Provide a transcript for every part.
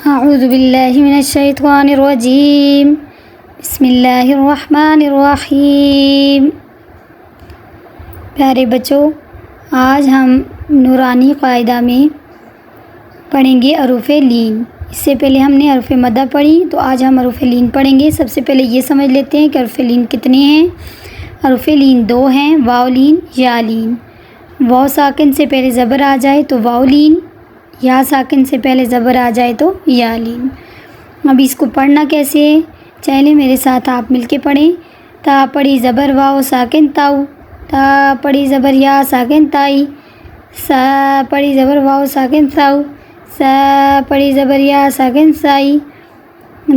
اعوذ باللہ من الشیطان الرجیم بسم اللہ الرحمن الرحیم۔ پیارے بچوں، آج ہم نورانی قاعدہ میں پڑھیں گے حروف لین۔ اس سے پہلے ہم نے حروف مدہ پڑھی، تو آج ہم حروف لین پڑھیں گے۔ سب سے پہلے یہ سمجھ لیتے ہیں کہ حروف لین کتنے ہیں۔ حروف لین 2 ہیں، واو لین، یا لین۔ واو ساکن سے پہلے زبر آ جائے تو واو لین، یا ساکن سے پہلے زبر آ جائے تو یا لین۔ اب اس کو پڑھنا کیسے ہے، چلیں میرے ساتھ آپ مل کے پڑھیں۔ تا پڑھی زبر واو ساکن تاؤ، تا پڑھی زبر یا ساکن تائی، سا پڑھی زبر واو ساکن ساؤ، سا پڑھی زبر یا ساکن سائی۔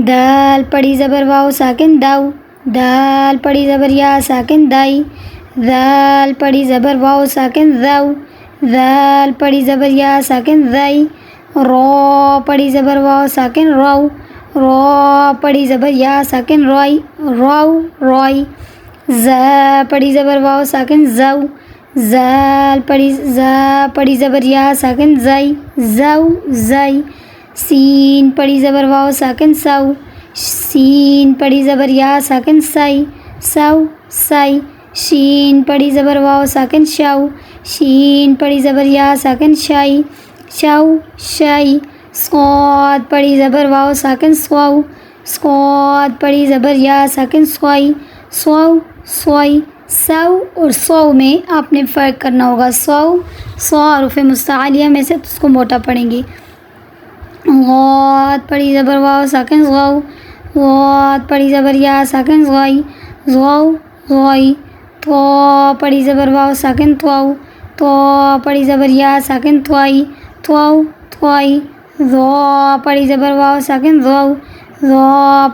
دال پڑھی زبر واو ساکن داؤ، دال پڑھی زبر یا ساکن دائی۔ دال پڑھی زبر واو ساکن زاؤ، دال پڑھی زبر یا ساکن زائی۔ رو پڑھی زبر واو ساکن رو، رو پڑھی زبر یا ساکن روئی، رو روئی۔ زا پڑھی زبر واو ساکن زاؤ، زال پڑھی زبر یا ساکن زائی، زاؤ زائی۔ سین پڑھی زبر واو ساکن ساؤ، سین پڑھی زبر یا ساکن سائی، ساؤ سائی۔ شین پڑھی زبر واو ساکن شاؤ، شین پڑھی زبر یا ساکن شائی، شاؤ شائی۔ صاد پڑھی زبر واو ساکن سواؤ، صاد پڑھی زبر یا ساکن سوائی، سواؤ سوائی۔ سو اور سو میں آپ نے فرق کرنا ہوگا۔ سو حروف مستعلیہ میں سے، تو اس کو موٹا پڑھیں گے۔ غاد پڑھی زبر واو ساکن غاؤ، غاد پڑھی زبر یا ساکن غائی، غاؤ غائی۔ تو پڑھی زبر واو ساکن تواؤ، تو پڑھی زبر یا ساکن توائی، تواؤ توائی۔ ذو پڑھی زبر واو ساکن ذواؤ، ذو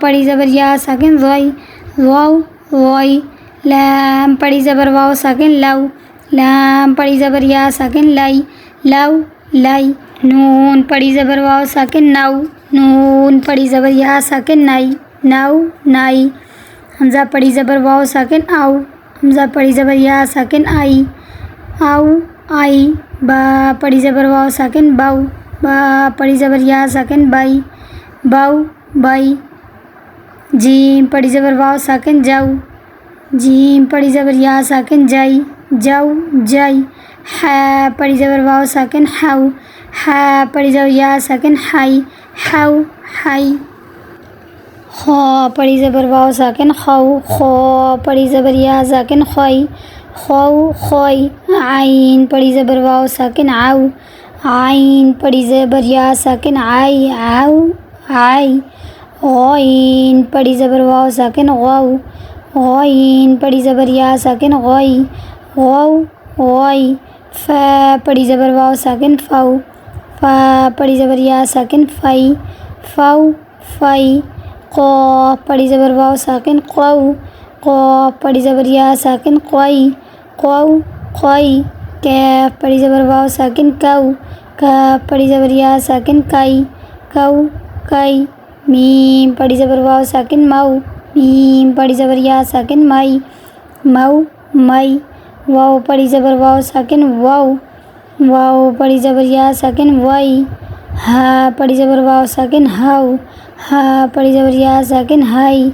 پڑھی زبر یا ساکن ذوائی، ذواؤ ذوائی۔ لام پڑھی زبر واو ساکن لاؤ، لام پڑھی زبر یا ساکن لائی، لاؤ لائی۔ نون پڑھی زبر واو ساکن ناؤ، نون پڑھی زبر یا ساکن نائی، ناؤ نائی۔ حمزہ پڑھی زبر واو ساکن آؤ، حمزہ پڑھی زبر یا ساکن آئی، آؤ آئی۔ با پڑھی زبر واو ساکن باؤ، با پڑھی زبر یا ساکن بائی، باؤ بائی۔ جیم پڑھی زبر واو ساکن جاؤ، جیم پڑھی زبر یا ساکن جائی، جاؤ جائی۔ ہا پڑھی زبر واو ساکن ہاؤ، ہا پڑھی زبر یا ساکن ہائی، ہاؤ ہائی۔ خا پڑھی زبر واو ساکن خاؤ، خا پڑھی زبر یا ساکن خوائی، خواؤ خوائی۔ عین پڑھی زبر واو ساکن آؤ، عین پڑھی زبر یا ساکن آئی، آؤ آئی۔ غین پڑھی زبر واو ساکن غاؤ، غین پڑھی زبر یا ساکن غائی، غاؤ غائی۔ فا پڑھی زبر واو ساکن فاؤ، فا پڑھی زبر یا ساکن فائی، فاؤ فائی۔ قاف پڑھی زبر واو ساکن قاؤ، قاف پڑھی زبر یا ساکن قوائی، قواؤ قوائی۔ کاف پڑھی زبر واو ساکن کاؤ، کاف پڑھی زبر یا ساکن کائی، کاؤ کائی۔ میم پڑھی زبر واو ساکن ماؤ، میم پڑھی زبر یا ساکن مائی، ماؤ مائی۔ واؤ پڑھی زبر واو ساکن واؤ، واؤ پڑھی زبر یا ساکن وائی۔ ہا پڑھی زبر واو ساکن ہاؤ، ہا پڑھی زبر یا ساکن ہائی۔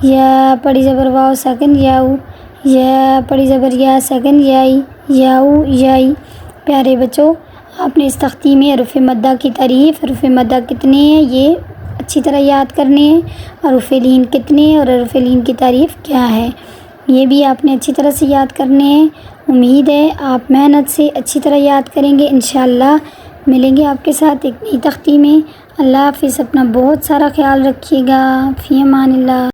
یا پڑھی زبر واو ساکن یاؤ، یا پڑھی زبر یا ساکن یائی، یاؤ یائی۔ پیارے بچوں، آپ نے اس تختی میں حروف مدہ کی تعریف، حروف مدہ کتنے ہیں یہ اچھی طرح یاد کرنے ہیں، حروف لین کتنے ہیں اور حروف لین کی تعریف کیا ہے، یہ بھی آپ نے اچھی طرح سے یاد کرنے ہیں۔ امید ہے آپ محنت سے اچھی طرح یاد کریں گے۔ انشاءاللہ ملیں گے آپ کے ساتھ ایک نئی تختی میں۔ اللہ حافظ، اپنا بہت سارا خیال رکھیے گا۔ فی امان اللہ۔